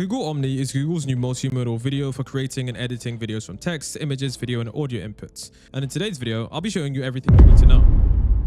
Google Omni is Google's new multimodal video for creating and editing videos from text, images, video, and audio inputs. And in today's video, I'll be showing you everything you need to know.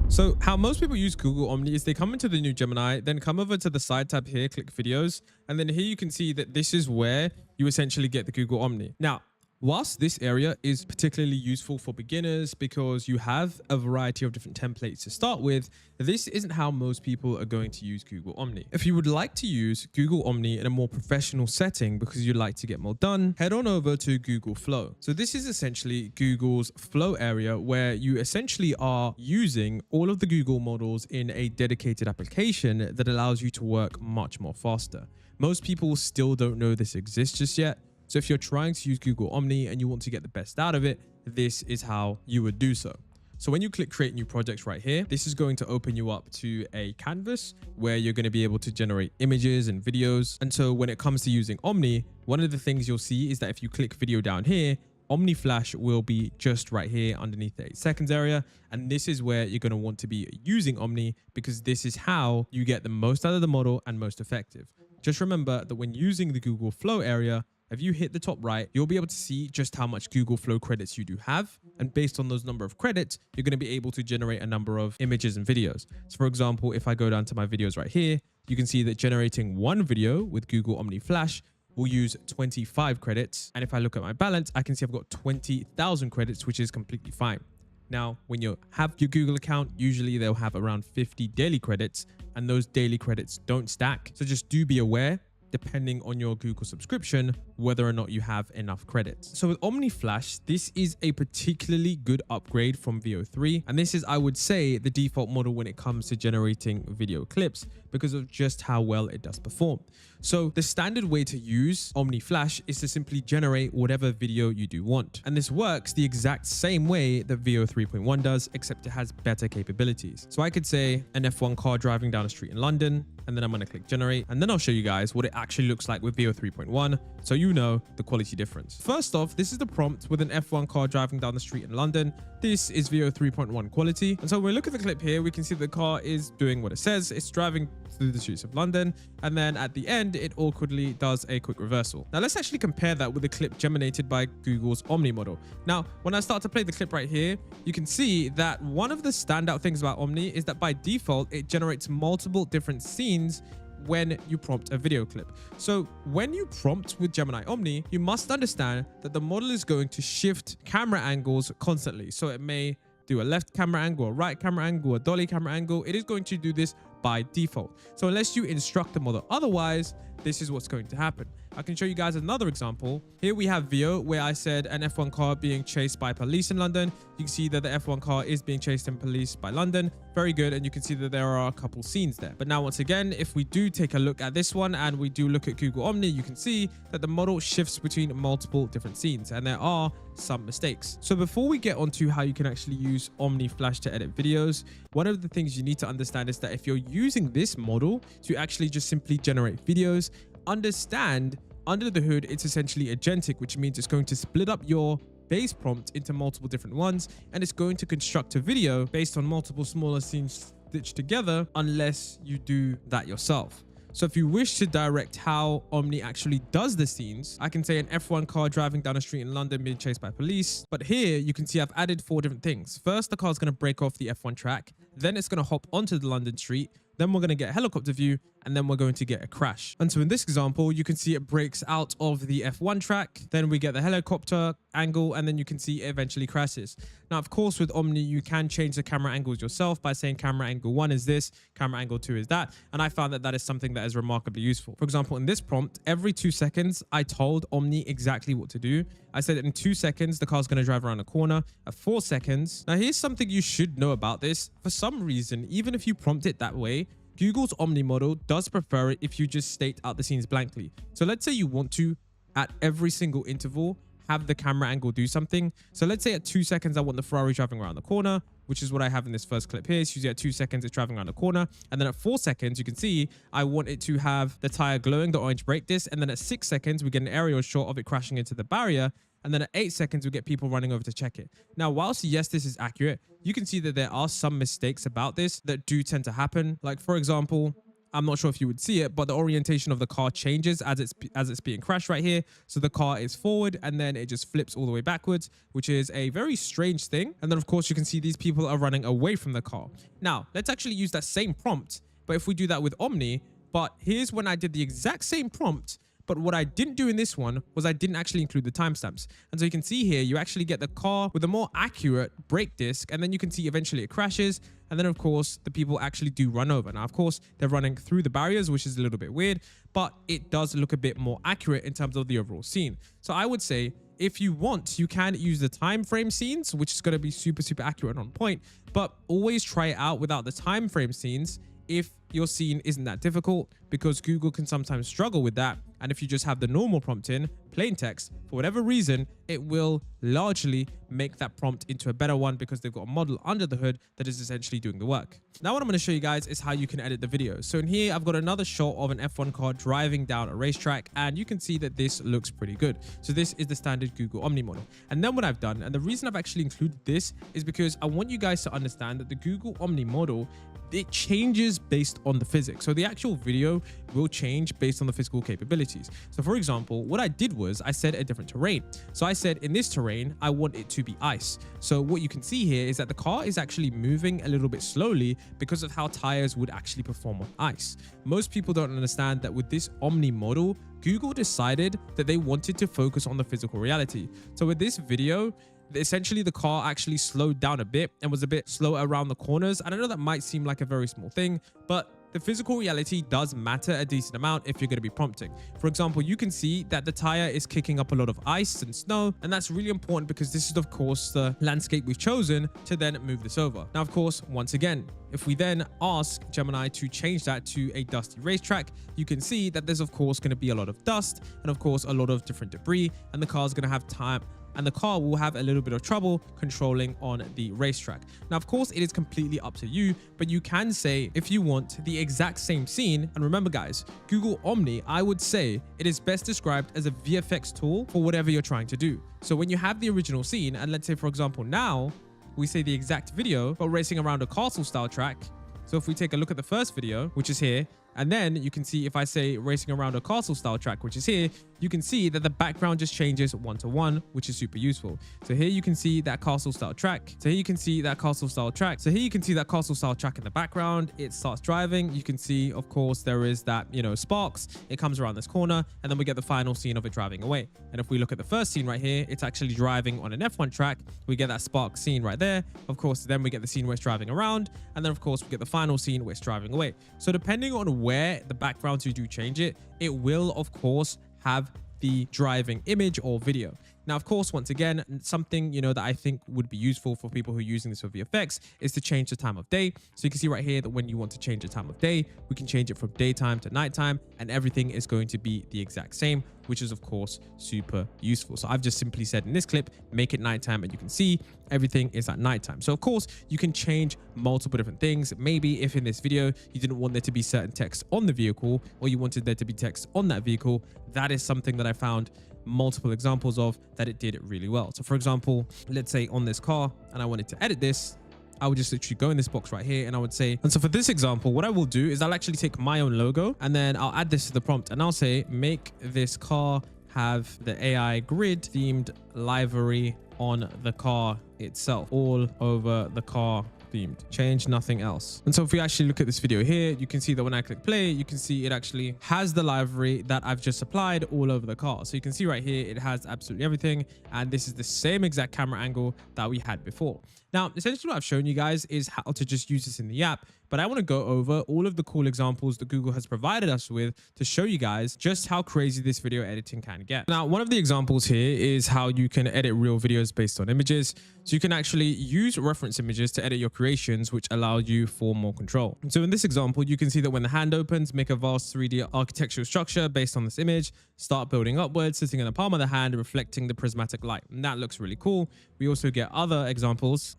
So how most people use Google Omni is they come into the new Gemini, then come over to the side tab here, click videos, and then here you can see that this is where you essentially get the Google Omni. Now, whilst this area is particularly useful for beginners because you have a variety of different templates to start with, this isn't how most people are going to use Google Omni. If you would like to use Google Omni in a more professional setting because you'd like to get more done, head on over to Google Flow. So this is essentially Google's Flow area where you essentially are using all of the Google models in a dedicated application that allows you to work much more faster. Most people still don't know this exists just yet. So if you're trying to use Google Omni and you want to get the best out of it, this is how you would do so. So when you click create new projects right here, this is going to open you up to a canvas where you're going to be able to generate images and videos. And so when it comes to using Omni, one of the things you'll see is that if you click video down here, Omni Flash will be just right here underneath the 8 seconds area. And this is where you're going to want to be using Omni because this is how you get the most out of the model and most effective. Just remember that when using the Google Flow area, if you hit the top right, you'll be able to see just how much Google Flow credits you do have. And based on those number of credits, you're going to be able to generate a number of images and videos. So for example, if I go down to my videos right here, you can see that generating one video with Google Omni Flash will use 25 credits. And if I look at my balance, I can see I've got 20,000 credits, which is completely fine. Now, when you have your Google account, usually they'll have around 50 daily credits, and those daily credits don't stack. So just do be aware, depending on your Google subscription, whether or not you have enough credits. So with Omni Flash, this is a particularly good upgrade from VO3. And this is, I would say, the default model when it comes to generating video clips because of just how well it does perform. So the standard way to use Omni Flash is to simply generate whatever video you do want. And this works the exact same way that VO 3.1 does, except it has better capabilities. So I could say an F1 car driving down a street in London, and then I'm going to click generate, and then I'll show you guys what it actually looks like with VO 3.1 so you know the quality difference. First off, this is the prompt with an F1 car driving down the street in London. This is VO 3.1 quality. And so when we look at the clip here, we can see the car is doing what it says. It's driving through the streets of London. And then at the end, it awkwardly does a quick reversal. Now let's actually compare that with the clip generated by Google's Omni model. Now, when I start to play the clip right here, you can see that one of the standout things about Omni is that by default, it generates multiple different scenes when you prompt a video clip. So when you prompt with Gemini Omni, you must understand that the model is going to shift camera angles constantly. So it may do a left camera angle, a right camera angle, a dolly camera angle. It is going to do this by default. So unless you instruct the model otherwise, this is what's going to happen. I can show you guys another example. Here we have VO where I said an F1 car being chased by police in London. You can see that the F1 car is being chased in police by London. Very good. And you can see that there are a couple scenes there. But now once again, if we do take a look at this one and we do look at Google Omni, you can see that the model shifts between multiple different scenes and there are some mistakes. So before we get onto how you can actually use Omni Flash to edit videos, one of the things you need to understand is that if you're using this model to actually just simply generate videos, understand under the hood, it's essentially agentic, which means it's going to split up your base prompt into multiple different ones, and it's going to construct a video based on multiple smaller scenes stitched together unless you do that yourself. So if you wish to direct how Omni actually does the scenes, I can say an F1 car driving down a street in London being chased by police. But here you can see I've added 4 different things. First, the car's going to break off the F1 track. Then it's going to hop onto the London street. Then we're going to get a helicopter view, and then we're going to get a crash. And so in this example, you can see it breaks out of the F1 track. Then we get the helicopter angle, and then you can see it eventually crashes. Now, of course, with Omni, you can change the camera angles yourself by saying camera angle 1 is this, camera angle 2 is that. And I found that that is something that is remarkably useful. For example, in this prompt, every 2 seconds, I told Omni exactly what to do. I said in 2 seconds, the car's going to drive around a corner. At 4 seconds. Now, here's something you should know about this. For some reason, even if you prompt it that way, Google's Omni model does prefer it if you just state out the scenes blankly. So let's say you want to, at every single interval, have the camera angle do something. So let's say at 2 seconds, I want the Ferrari driving around the corner, which is what I have in this first clip here. So you see at 2 seconds, it's driving around the corner. And then at 4 seconds, you can see I want it to have the tire glowing, the orange brake disc. And then at 6 seconds, we get an aerial shot of it crashing into the barrier. And then at 8 seconds, we get people running over to check it. Now, whilst yes, this is accurate, you can see that there are some mistakes about this that do tend to happen. Like, for example, I'm not sure if you would see it, but the orientation of the car changes as it's being crashed right here. So the car is forward and then it just flips all the way backwards, which is a very strange thing. And then of course you can see these people are running away from the car. Now let's actually use that same prompt, but if we do that with Omni, but here's when I did the exact same prompt, but what I didn't do in this one was I didn't actually include the timestamps. And so you can see here, you actually get the car with a more accurate brake disc, and then you can see eventually it crashes. And then of course, the people actually do run over. Now, of course, they're running through the barriers, which is a little bit weird, but it does look a bit more accurate in terms of the overall scene. So I would say, if you want, you can use the time frame scenes, which is going to be super, super accurate and on point, but always try it out without the time frame scenes if your scene isn't that difficult, because Google can sometimes struggle with that. And if you just have the normal prompt in plain text, for whatever reason, it will largely make that prompt into a better one because they've got a model under the hood that is essentially doing the work. Now, what I'm going to show you guys is how you can edit the video. So in here, I've got another shot of an F1 car driving down a racetrack, and you can see that this looks pretty good. So this is the standard Google Omni model. And then what I've done, and the reason I've actually included this is because I want you guys to understand that the Google Omni model, it changes based on the physics. So the actual video will change based on the physical capabilities. So for example, what I did was I set a different terrain. So I said in this terrain, I want it to be ice. So what you can see here is that the car is actually moving a little bit slowly because of how tires would actually perform on ice. Most people don't understand that with this Omni model, Google decided that they wanted to focus on the physical reality. So with this video, essentially the car actually slowed down a bit and was a bit slow around the corners. And I know that might seem like a very small thing, but the physical reality does matter a decent amount if you're going to be prompting. For example, you can see that the tire is kicking up a lot of ice and snow, and that's really important because this is of course the landscape we've chosen to then move this over. Now, of course, once again, if we then ask Gemini to change that to a dusty racetrack, you can see that there's of course going to be a lot of dust and of course a lot of different debris, and the car's going to have time and the car will have a little bit of trouble controlling on the racetrack. Now, of course, it is completely up to you, but you can say if you want the exact same scene. And remember guys, Google Omni, I would say it is best described as a VFX tool for whatever you're trying to do. So when you have the original scene, and let's say for example, now we say the exact video, but racing around a castle style track. So if we take a look at the first video, which is here, and then you can see if I say racing around a castle style track, which is here, you can see that the background just changes 1 to 1, which is super useful. So here you can see that castle style track. So here you can see that castle style track. So here you can see that castle style track in the background. It starts driving. You can see, of course, there is that, sparks. It comes around this corner, and then we get the final scene of it driving away. And if we look at the first scene right here, it's actually driving on an F1 track. We get that spark scene right there. Of course, then we get the scene where it's driving around. And then, of course, we get the final scene where it's driving away. So depending on where the background you do change it, it will, of course, have the driving image or video. Now, of course, once again, something, that I think would be useful for people who are using this for VFX is to change the time of day. So you can see right here that when you want to change the time of day, we can change it from daytime to nighttime, and everything is going to be the exact same, which is of course super useful. So I've just simply said in this clip, make it nighttime, and you can see everything is at nighttime. So of course you can change multiple different things. Maybe if in this video you didn't want there to be certain text on the vehicle, or you wanted there to be text on that vehicle, that is something that I found multiple examples of that it did really well. So for example, let's say on this car, and I wanted to edit this, I would just literally go in this box right here, and I would say, and so for this example, what I will do is I'll actually take my own logo, and then I'll add this to the prompt, and I'll say, make this car have the AI grid themed livery on the car itself, all over the car themed, change nothing else. And so if we actually look at this video here, you can see that when I click play, you can see it actually has the livery that I've just applied all over the car. So you can see right here, it has absolutely everything. And this is the same exact camera angle that we had before. Now, essentially what I've shown you guys is how to just use this in the app, but I want to go over all of the cool examples that Google has provided us with to show you guys just how crazy this video editing can get. Now, one of the examples here is how you can edit real videos based on images. So you can actually use reference images to edit your creations, which allow you for more control. So in this example, you can see that when the hand opens, make a vast 3D architectural structure based on this image, start building upwards, sitting in the palm of the hand, reflecting the prismatic light. And that looks really cool. We also get other examples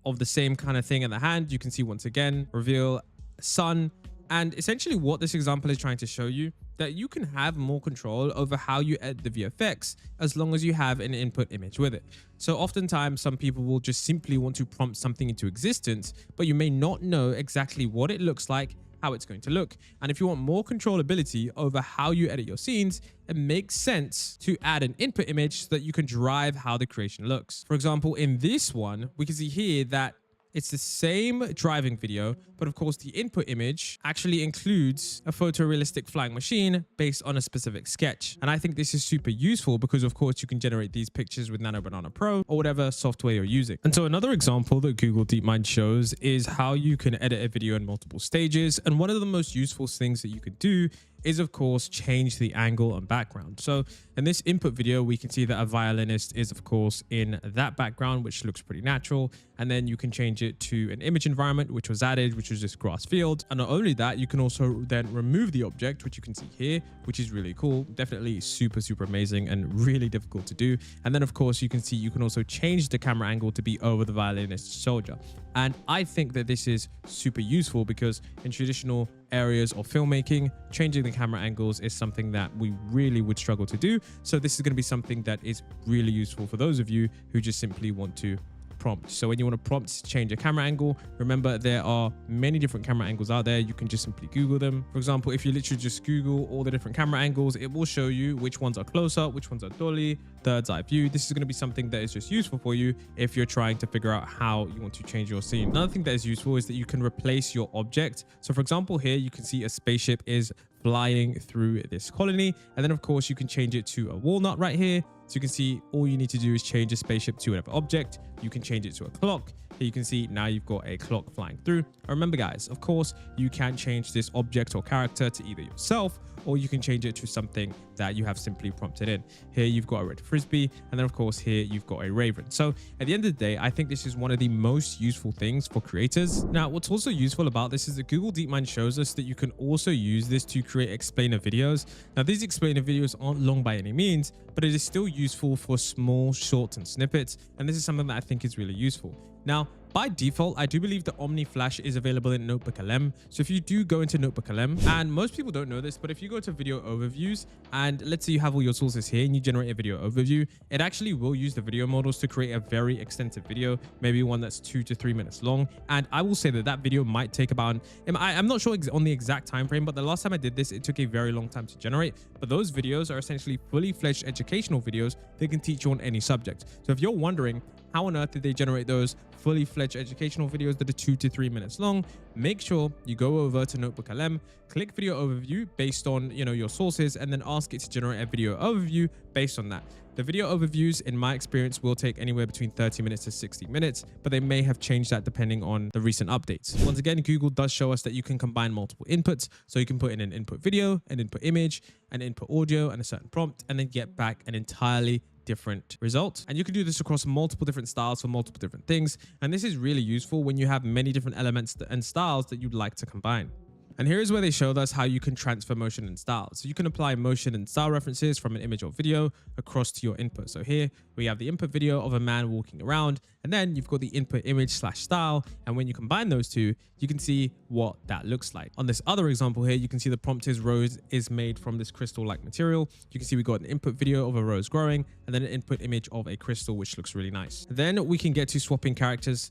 of the same kind of thing in the hand. You can see once again, reveal sun. And essentially what this example is trying to show you, that you can have more control over how you edit the VFX as long as you have an input image with it. So oftentimes some people will just simply want to prompt something into existence, but you may not know exactly what it looks like, how it's going to look. And if you want more controllability over how you edit your scenes, it makes sense to add an input image so that you can drive how the creation looks. For example, in this one, we can see here that it's the same driving video, but of course the input image actually includes a photorealistic flying machine based on a specific sketch. And I think this is super useful because of course you can generate these pictures with Nano Banana Pro or whatever software you're using. And so another example that Google DeepMind shows is how you can edit a video in multiple stages. And one of the most useful things that you could do is of course change the angle and background. So in this input video, we can see that a violinist is of course in that background, which looks pretty natural. And then you can change it to an image environment, which was added, which was this grass field. And not only that, you can also then remove the object, which you can see here, which is really cool. Definitely super, super amazing and really difficult to do. And then of course you can see you can also change the camera angle to be over the violinist's shoulder. And I think that this is super useful because in traditional areas of filmmaking, changing the camera angles is something that we really would struggle to do. So this is going to be something that is really useful for those of you who just simply want to prompt. So when you want to prompt to change a camera angle, remember there are many different camera angles out there. You can just simply Google them. For example, if you literally just Google all the different camera angles, it will show you which ones are close up, which ones are dolly, bird's eye view. This is going to be something that is just useful for you if you're trying to figure out how you want to change your scene. Another thing that is useful is that you can replace your object. So for example, here you can see a spaceship is flying through this colony. And then of course you can change it to a walnut right here. So you can see all you need to do is change a spaceship to whatever object. You can change it to a clock. Here you can see now you've got a clock flying through. And remember guys, of course, you can change this object or character to either yourself or you can change it to something that you have simply prompted in. Here you've got a red frisbee, and then of course here you've got a raven. So at the end of the day, I think this is one of the most useful things for creators. Now, what's also useful about this is that Google DeepMind shows us that you can also use this to create explainer videos. Now, these explainer videos aren't long by any means, but it is still useful for small shorts and snippets. And this is something that I think is really useful. Now, by default, I do believe the Omni Flash is available in Notebook LM. So if you do go into Notebook LM, and most people don't know this, but if you go to video overviews, and let's say you have all your sources here and you generate a video overview, it actually will use the video models to create a very extensive video, maybe one that's 2 to 3 minutes long. And I will say that that video might take about, I'm not sure on the exact time frame, but the last time I did this, it took a very long time to generate. But those videos are essentially fully fledged educational videos that can teach you on any subject. So if you're wondering, how on earth did they generate those fully fledged educational videos that are 2 to 3 minutes long? Make sure you go over to Notebook LM, click video overview based on your sources, and then ask it to generate a video overview based on that. The video overviews, in my experience, will take anywhere between 30 minutes to 60 minutes, but they may have changed that depending on the recent updates. Once again, Google does show us that you can combine multiple inputs. So you can put in an input video, an input image, an input audio, and a certain prompt, and then get back an entirely different result. And you can do this across multiple different styles for multiple different things. And this is really useful when you have many different elements and styles that you'd like to combine. And here is where they showed us how you can transfer motion and style. So you can apply motion and style references from an image or video across to your input. So here we have the input video of a man walking around, and then you've got the input image / style. And when you combine those two, you can see what that looks like. On this other example here, you can see the prompt is rose is made from this crystal-like material. You can see we got an input video of a rose growing, and then an input image of a crystal, which looks really nice. Then we can get to swapping characters.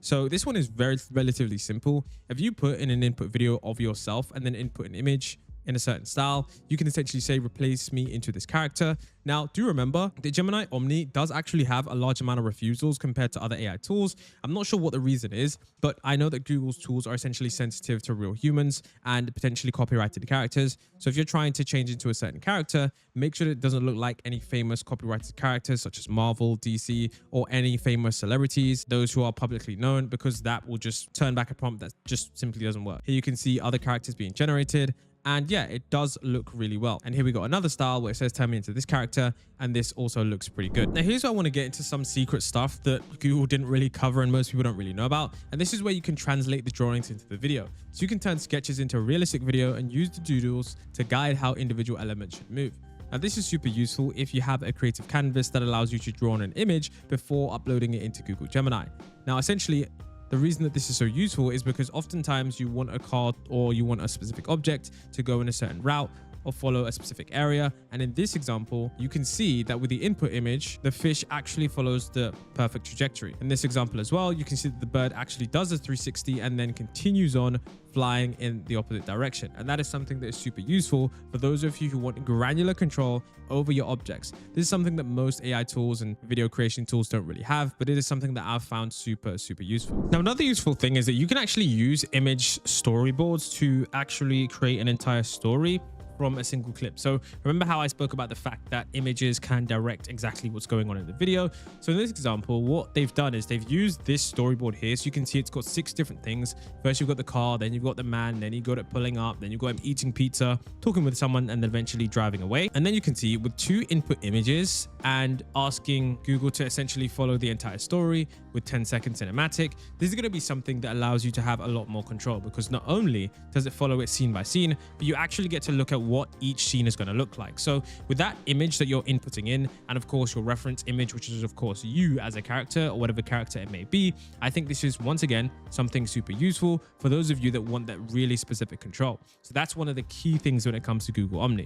So this one is relatively simple. If you put in an input video of yourself and then input an image in a certain style, you can essentially say, replace me into this character. Now, do remember the Gemini Omni does actually have a large amount of refusals compared to other AI tools. I'm not sure what the reason is, but I know that Google's tools are essentially sensitive to real humans and potentially copyrighted characters. So if you're trying to change into a certain character, make sure it doesn't look like any famous copyrighted characters such as Marvel, DC, or any famous celebrities, those who are publicly known, because that will just turn back a prompt that just simply doesn't work. Here you can see other characters being generated. And yeah, it does look really well. And here we got another style where it says turn me into this character. And this also looks pretty good. Now, here's where I want to get into some secret stuff that Google didn't really cover and most people don't really know about. And this is where you can translate the drawings into the video. So you can turn sketches into a realistic video and use the doodles to guide how individual elements should move. Now, this is super useful if you have a creative canvas that allows you to draw on an image before uploading it into Google Gemini. Now, essentially, the reason that this is so useful is because oftentimes you want a card or you want a specific object to go in a certain route, or follow a specific area. And in this example, you can see that with the input image, the fish actually follows the perfect trajectory. In this example as well, you can see that the bird actually does a 360 and then continues on flying in the opposite direction. And that is something that is super useful for those of you who want granular control over your objects. This is something that most AI tools and video creation tools don't really have, but it is something that I've found super useful. Now, another useful thing is that you can actually use image storyboards to actually create an entire story from a single clip. So remember how I spoke about the fact that images can direct exactly what's going on in the video. So in this example, what they've done is they've used this storyboard here. So you can see it's got 6 different things. First, you've got the car, then you've got the man, then you've got it pulling up, then you've got him eating pizza, talking with someone, and then eventually driving away. And then you can see with 2 input images and asking Google to essentially follow the entire story with 10-second cinematic, this is going to be something that allows you to have a lot more control, because not only does it follow it scene by scene, but you actually get to look at what each scene is going to look like. So with that image that you're inputting in, and of course your reference image, which is of course you as a character or whatever character it may be, I think this is once again something super useful for those of you that want that really specific control. So that's one of the key things when it comes to Google Omni.